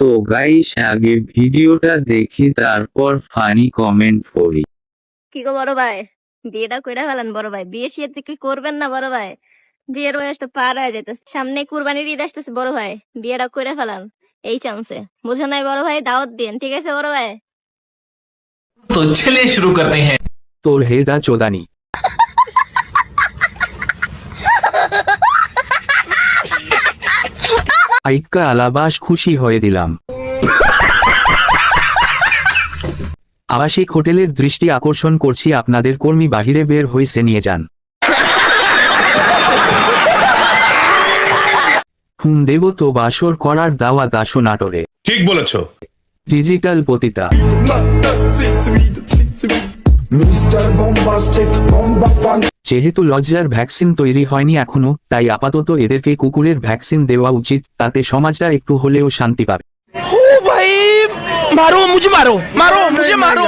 তো গাইস আগে ভিডিওটা দেখি তারপর ফানি কমেন্ট পড়ি। কি গো বড় ভাই, বিয়েটা কইরা ফেলেন বড় ভাই। বিয়ে শিয়েতে কি করবেন না বড় ভাই? বিয়ের বয়স তো পার হয়ে যেতেছে, সামনে কুরবানির ঈদ আসতেছে বড় ভাই। বিয়েটা কইরা ফেলান এই চান্সে। বুঝে নাই বড় ভাই, দাওয়াত দিন, ঠিক আছে বড় ভাই? तो चलिए शुरू करते हैं। তোর হেদা চোদানি। আইক্কা আলাবাস খুশি হয়ে দিলাম। আবাসিক হোটেলের দৃষ্টি আকর্ষণ করছি আপনাদের, কর্মী বাহিরে বের হইছে, নিয়ে যান। হুম দেব তো বাসর করার দাওয়াত, আসো নাটোরে। ঠিক বলেছো। ডিজিটাল পতিতা। যেহেতু লজ্জার ভ্যাকসিন তৈরি হয়নি এখনো, তাই আপাতত এদেরকে কুকুরের ভ্যাকসিন দেওয়া উচিত, তাতে সমাজটা একটু হলেও শান্তি পাবে। ओ भाई मारो मुझे, मारो मारो मुझे, मारो।